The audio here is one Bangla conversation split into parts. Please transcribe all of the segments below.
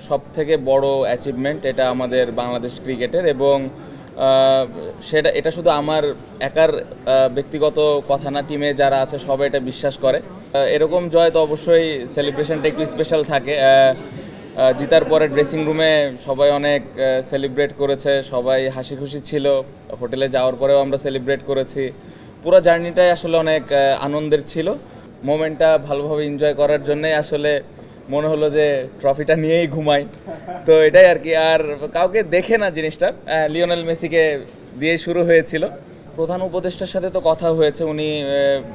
সবথেকে বড় অ্যাচিভমেন্ট এটা আমাদের বাংলাদেশ ক্রিকেটের, এবং এটা শুধু আমার একার ব্যক্তিগত কথা না, টিমে যারা আছে সবাই এটা বিশ্বাস করে। এরকম জয় তো অবশ্যই সেলিব্রেশনটা একটু স্পেশাল থাকে। জিতার পরে ড্রেসিং রুমে সবাই অনেক সেলিব্রেট করেছে, সবাই হাসি খুশি ছিল। হোটেলে যাওয়ার পরেও আমরা সেলিব্রেট করেছি। পুরো জার্নিটাই আসলে অনেক আনন্দের ছিল। মোমেন্টটা ভালোভাবে এনজয় করার জন্যই আসলে মনে হলো যে ট্রফিটা নিয়েই ঘুমাই, তো এটাই আর কি। আর কাউকে দেখে না জিনিসটা, লিওনেল মেসিকে দিয়ে শুরু হয়েছিল। প্রধান উপদেষ্টার সাথে তো কথা হয়েছে, উনি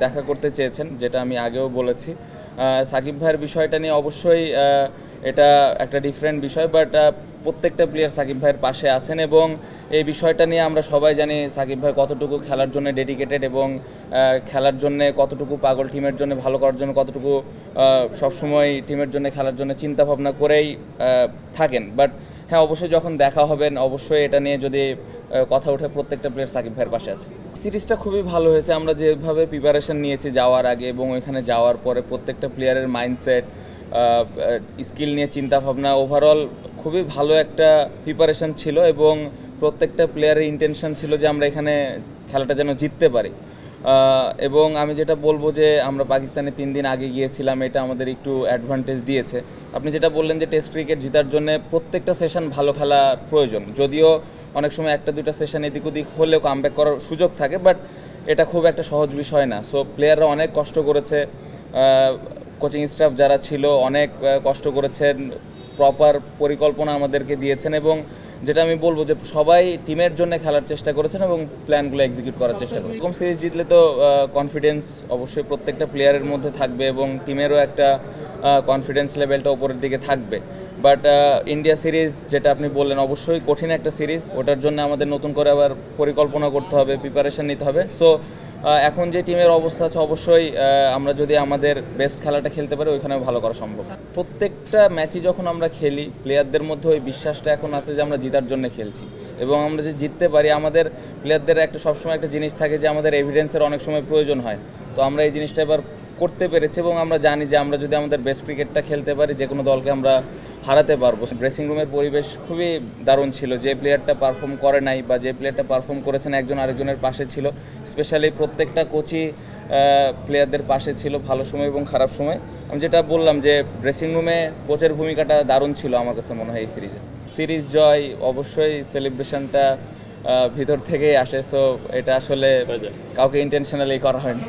দেখা করতে চেয়েছেন, যেটা আমি আগেও বলেছি। সাকিব ভাইয়ের বিষয়টা নিয়ে অবশ্যই এটা একটা ডিফারেন্ট বিষয়, বাট প্রত্যেকটা প্লেয়ার সাকিব ভাইয়ের পাশে আছেন, এবং এই বিষয়টা নিয়ে আমরা সবাই জানি সাকিব ভাই কতটুকু খেলার জন্য ডেডিকেটেড, এবং খেলার জন্য কতটুকু পাগল, টিমের জন্য ভালো করার জন্য কতটুকু সবসময় টিমের জন্য খেলার জন্য চিন্তা ভাবনা করেই থাকেন। বাট হ্যাঁ, অবশ্যই যখন দেখা হবেন অবশ্যই এটা নিয়ে যদি কথা ওঠে, প্রত্যেকটা প্লেয়ার সাকিব ভাইয়ের পাশে আছে। সিরিজটা খুবই ভালো হয়েছে। আমরা যেভাবে প্রিপারেশন নিয়েছি যাওয়ার আগে এবং ওইখানে যাওয়ার পরে, প্রত্যেকটা প্লেয়ারের মাইন্ডসেট, স্কিল নিয়ে চিন্তা ভাবনা, ওভারঅল খুবই ভালো একটা প্রিপারেশন ছিল, এবং প্রত্যেকটা প্লেয়ারের ইন্টেনশন ছিল যে আমরা এখানে খেলাটা যেন জিততে পারি। এবং আমি যেটা বলবো যে আমরা পাকিস্তানে 3 দিন আগে গিয়েছিলাম, এটা আমাদের একটু অ্যাডভান্টেজ দিয়েছে। আপনি যেটা বললেন যে টেস্ট ক্রিকেট জেতার জন্য প্রত্যেকটা সেশন ভালো খেলা প্রয়োজন, যদিও অনেক সময় 1-2টা সেশন এদিক ওদিক হলেও কামব্যাক করার সুযোগ থাকে, বাট এটা খুব একটা সহজ বিষয় না। সো প্লেয়াররা অনেক কষ্ট করেছে, কোচিং স্টাফ যারা ছিল অনেক কষ্ট করেছেন, প্রপার পরিকল্পনা আমাদেরকে দিয়েছেন, এবং যেটা আমি বলবো যে সবাই টিমের জন্য খেলার চেষ্টা করেছেন এবং প্ল্যানগুলো এক্সিকিউট করার চেষ্টা করেছেন। এরকম সিরিজ জিতলে তো কনফিডেন্স অবশ্যই প্রত্যেকটা প্লেয়ারের মধ্যে থাকবে, এবং টিমেরও একটা কনফিডেন্স লেভেলটা উপরের দিকে থাকবে। বাট ইন্ডিয়া সিরিজ যেটা আপনি বললেন, অবশ্যই কঠিন একটা সিরিজ, ওটার জন্য আমাদের নতুন করে আবার পরিকল্পনা করতে হবে, প্রিপারেশন নিতে হবে। সো এখন যে টিমের অবস্থা আছে, অবশ্যই আমরা যদি আমাদের বেস্ট খেলাটা খেলতে পারি, ওইখানেও ভালো করা সম্ভব। প্রত্যেকটা ম্যাচই যখন আমরা খেলি, প্লেয়ারদের মধ্যে ওই বিশ্বাসটা এখন আছে যে আমরা জিতার জন্য খেলছি, এবং আমরা যে জিততে পারি, আমাদের প্লেয়ারদের একটা সবসময় একটা জিনিস থাকে যে আমাদের এভিডেন্সের অনেক সময় প্রয়োজন হয়। তো আমরা এই জিনিসটা এবার করতে পেরেছি, এবং আমরা জানি যে আমরা যদি আমাদের বেস্ট ক্রিকেটটা খেলতে পারি, যে কোনো দলকে আমরা হারাতে পারবো। ড্রেসিং রুমের পরিবেশ খুবই দারুণ ছিল। যে প্লেয়ারটা পারফর্ম করে নাই বা যে প্লেয়ারটা পারফর্ম করেছেন, একজন আরেকজনের পাশে ছিল। স্পেশালি প্রত্যেকটা কোচই প্লেয়ারদের পাশে ছিল ভালো সময় এবং খারাপ সময়। আমি যেটা বললাম যে ড্রেসিং রুমে কোচের ভূমিকাটা দারুণ ছিল আমার কাছে মনে হয় এই সিরিজ জয়। অবশ্যই সেলিব্রেশনটা ভিতর থেকেই আসে, সো এটা আসলে কাউকে ইন্টেনশনালি করা হয়নি।